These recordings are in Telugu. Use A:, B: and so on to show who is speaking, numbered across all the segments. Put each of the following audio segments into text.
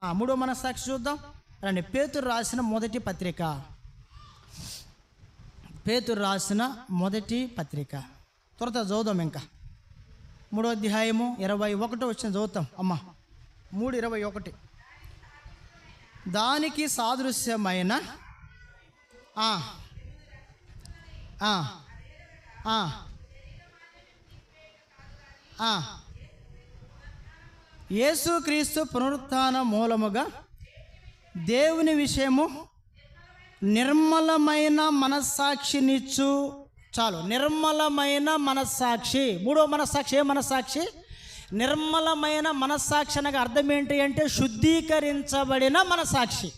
A: మూడో మనస్సాక్షి చూద్దాం రండి. పేతురు రాసిన మొదటి పత్రిక త్వరత చదువుదాం. ఇంకా 3వ అధ్యాయము 21 వచ్చిన చదువుతాం అమ్మా. 3:21 దానికి సాదృశ్యమైన యేసుక్రీస్తు పునరుత్థాన మూలముగా దేవుని విషయము నిర్మలమైన మనస్సాక్షినిచ్చు. చాలు, నిర్మలమైన మనస్సాక్షి. మూడో మనస్సాక్షి ఏ మనస్సాక్షి? నిర్మలమైన మనస్సాక్షి అనగా అర్థం ఏంటి అంటే శుద్ధీకరించబడిన మనస్సాక్షి.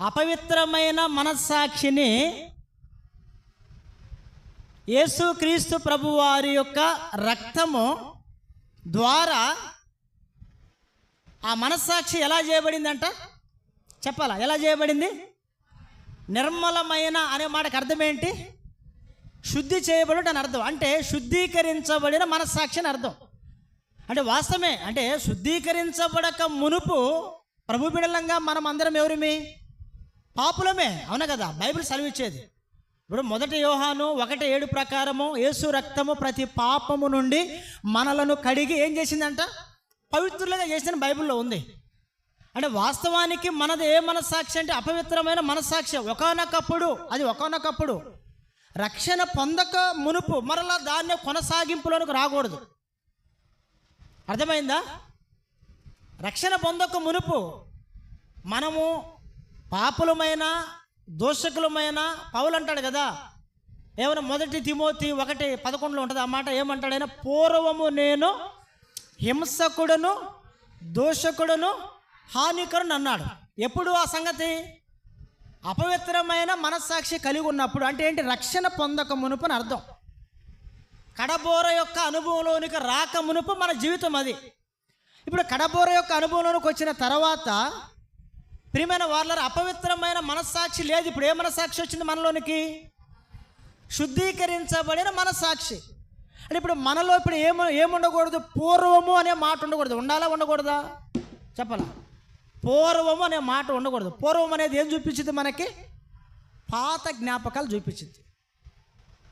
A: అపవిత్రమైన మనస్సాక్షిని యేసుక్రీస్తు ప్రభువారి యొక్క రక్తము ద్వారా ఆ మనస్సాక్షి ఎలా చేయబడిందంట చెప్పాలా? ఎలా చేయబడింది? నిర్మలమైన అనే మాటకు అర్థం ఏంటి? శుద్ధి చేయబడి అని అర్థం. అంటే శుద్ధీకరించబడిన మనస్సాక్షి అని అర్థం. అంటే వాస్తవమే. అంటే శుద్ధీకరించబడక మునుపు ప్రభు బిడ్డలంగా మనం అందరం ఎవరిమి? పాపులమే. అవునా కదా? బైబిల్ సెలవిచ్చేది. ఇప్పుడు 1 యోహాను 1:7 ప్రకారము యేసు రక్తము ప్రతి పాపము నుండి మనలను కడిగి ఏం చేసిందంట? పవిత్రులుగా చేసిన బైబిల్లో ఉంది. అంటే వాస్తవానికి మనది ఏ మనస్సాక్షి అంటే అపవిత్రమైన మనస్సాక్షి. ఒకానొకప్పుడు రక్షణ పొందక మునుపు మరలా దాన్ని కొనసాగింపులోనికి రాకూడదు. అర్థమైందా? రక్షణ పొందక మునుపు మనము పాపులమైన దోషకులమైన పౌలు అంటాడు కదా, ఏమైనా 1 తిమోతి 1:11 ఉంటుంది ఆ మాట. ఏమంటాడైనా? పూర్వము నేను హింసకుడును దోషకుడును హానికరుని అన్నాడు. ఎప్పుడు ఆ సంగతి? అపవిత్రమైన మనస్సాక్షి కలిగి ఉన్నప్పుడు. అంటే ఏంటి? రక్షణ పొందక మునుపు అని అర్థం. కడబోర యొక్క అనుభవంలోనికి రాక మునుపు మన జీవితం అది. ఇప్పుడు కడబోర యొక్క అనుభవంలోనికి వచ్చిన తర్వాత ప్రియమైన వాళ్ళ అపవిత్రమైన మనస్సాక్షి లేదు. ఇప్పుడు ఏ మనస్సాక్షి వచ్చింది మనలోనికి? శుద్ధీకరించబడిన మనస్సాక్షి. అంటే ఇప్పుడు మనలో ఇప్పుడు ఏముండకూడదు? పూర్వము అనే మాట ఉండకూడదు. ఉండాలా ఉండకూడదా? చెప్పాలా? పూర్వము అనే మాట ఉండకూడదు. పూర్వం అనేది ఏం చూపించింది మనకి? పాత జ్ఞాపకాలు చూపించింది.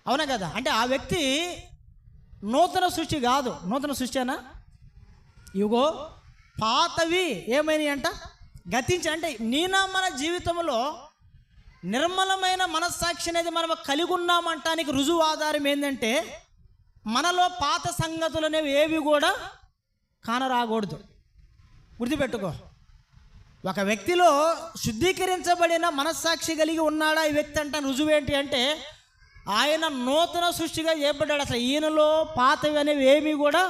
A: అవునా కదా? అంటే ఆ వ్యక్తి నూతన సృష్టి కాదు. నూతన సృష్టి అనా? ఇగో పాతవి ఏమైనాయి అంట? గతించి. అంటే మన జీవితంలో నిర్మలమైన మనస్సాక్షి అనేది మనం కలిగి ఉన్నామంటానికి రుజువు ఆధారం ఏంటంటే మనలో పాత సంగతులు అనేవి ఏవి కూడా కానరాకూడదు. గుర్తుపెట్టుకో. ఒక వ్యక్తిలో శుద్ధీకరించబడిన మనస్సాక్షి కలిగి ఉన్నాడా ఈ వ్యక్తి అంటే రుజువు ఏంటి అంటే ఆయన నూతన సృష్టిగా చేయబడ్డాడు. అసలు ఈయనలో పాతవి అనేవి ఏమీ కూడా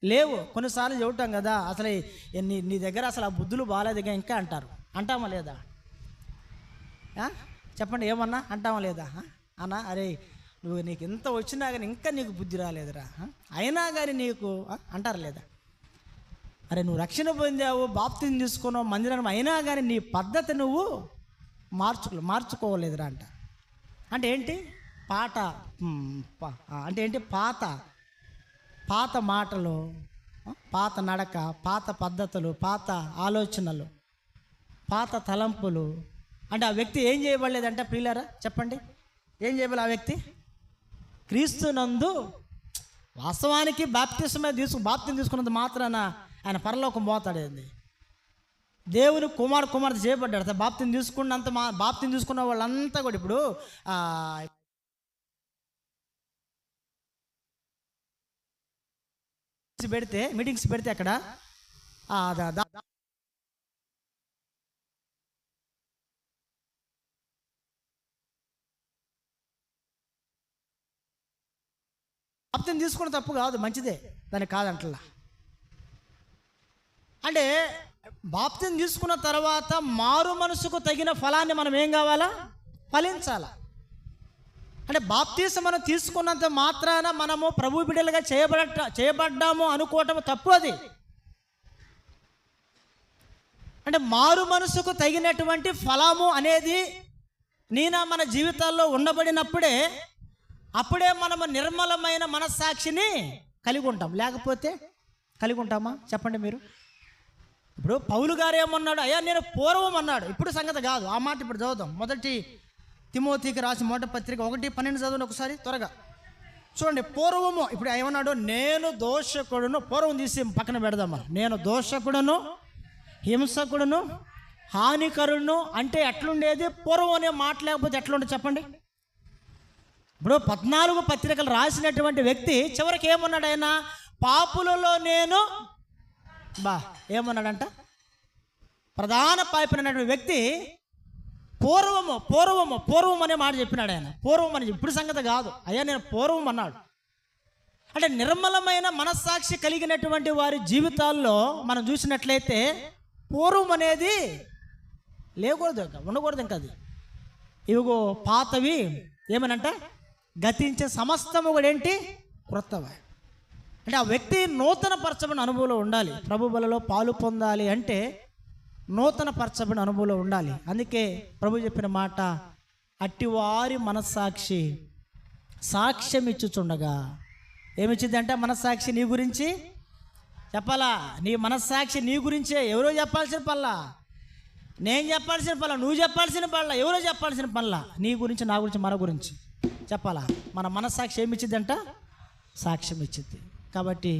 A: లేవు. కొన్నిసార్లు చెబుతాం కదా, అసలు నీ దగ్గర అసలు ఆ బుద్ధులు బాగాలేదుగా ఇంకా అంటారు. అంటామా లేదా? చెప్పండి, ఏమన్నా అంటామా లేదా? అన్నా, అరే నీకు ఇంత వచ్చినా కానీ ఇంకా నీకు బుద్ధి రాలేదురా, అయినా కానీ నీకు అంటారు లేదా? అరే నువ్వు రక్షణ పొందావు, బాప్తిజం తీసుకున్నావు, మందిరం అయినా కానీ నీ పద్ధతి నువ్వు మార్చుకోలేదురా అంట. అంటే ఏంటి? అంటే ఏంటి? పాత మాటలు, పాత నడక, పాత పద్ధతులు, పాత ఆలోచనలు, పాత తలంపులు. అంటే ఆ వ్యక్తి ఏం చేయబడలేదంటే ప్రియులారా చెప్పండి, ఏం చేయబడలే ఆ వ్యక్తి? క్రీస్తునందు వాస్తవానికి బాప్తిజం తీసుకున్నంత మాత్రాన ఆయన పరలోకం పోతాడేంది? దేవుని కుమార్తె చేయబడ్డాడు. బాప్తిజం తీసుకున్న వాళ్ళంతా కూడా ఇప్పుడు మీటింగ్స్ పెడితే అక్కడ బాప్తిజం తీసుకున్న తప్పు కాదు, మంచిదే, దానికి కాదంటలా. అంటే బాప్తిజం తీసుకున్న తర్వాత మారు మనసుకు తగిన ఫలాన్ని మనం ఏం కావాలా? ఫలించాలా. అంటే బాప్తిజం మనం తీసుకున్నంత మాత్రాన మనము ప్రభు బిడ్డలుగా చేయబడ్డాము అనుకోవటం తప్పు. అది అంటే మారు మనసుకు తగినటువంటి ఫలము అనేది మన జీవితాల్లో ఉండబడినప్పుడే అప్పుడే మనము నిర్మలమైన మనస్సాక్షిని కలిగి ఉంటాం. లేకపోతే కలిగి ఉంటామా? చెప్పండి మీరు. ఇప్పుడు పౌలు గారు ఏమన్నాడు? అయ్యా నేను పూర్వం అన్నాడు. ఇప్పుడు సంగతి కాదు. ఆ మాట ఇప్పుడు చదువుతాం. మొదటి తిమోతికి రాసిన మొదటి పత్రిక 1:12 చదవండి ఒకసారి త్వరగా. చూడండి, పూర్వము ఇప్పుడు ఏమన్నాడు? నేను దోషకుడును. పూర్వం తీసి పక్కన పెడదామా. నేను దోషకుడును, హింసకుడును, హానికరుడును అంటే ఎట్లుండేది? పూర్వం అనే మాట లేకపోతే ఎట్లుండేది చెప్పండి. ఇప్పుడు 14 పత్రికలు రాసినటువంటి వ్యక్తి చివరికి ఏమన్నాడు? ఆయన పాపులలో నేను ఏమన్నాడంట? ప్రధాన పాపినటువంటి వ్యక్తి పూర్వము అనే మాట చెప్పినాడు ఆయన. పూర్వం అని ఇప్పుడు సంగతి కాదు. అయ్యా నేను పూర్వం అన్నాడు. అంటే నిర్మలమైన మనస్సాక్షి కలిగినటువంటి వారి జీవితాల్లో మనం చూసినట్లయితే పూర్వం అనేది లేకూడదు, ఉండకూడదు. ఇంకా అది ఇవిగో పాతవి ఏమనంట గతించే సమస్తము కూడా ఏంటి? క్రొత్తవి. అంటే ఆ వ్యక్తి నూతన పరచబడిన అనుభవంలో ఉండాలి. ప్రభు బలలో పాలు పొందాలి అంటే నూతన పరచబడిన అనుభవంలో ఉండాలి. అందుకే ప్రభు చెప్పిన మాట, అట్టివారి మనస్సాక్షి సాక్ష్యం ఇచ్చుచుండగా. ఏమిచ్చింది అంటే మనస్సాక్షి నీ గురించి చెప్పాలా. నీ మనస్సాక్షి నీ గురించే. ఎవరో చెప్పాల్సిన పనులా, నేను చెప్పాల్సిన పనుల, నువ్వు చెప్పాల్సిన పనుల, ఎవరో చెప్పాల్సిన పనుల, నీ గురించి, నా గురించి, మన గురించి చెప్పాలా. మన మనస్సాక్షి ఏమిచ్చిందంట? సాక్ష్యం ఇచ్చింది. కాబట్టి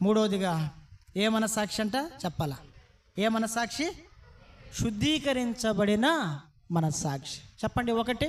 A: మూడవదిగా ఏ మనస్సాక్షి అంట చెప్పాలా? ఏ మనస్సాక్షి? శుద్ధీకరించబడిన మనస్సాక్షి. చెప్పండి ఒకటి.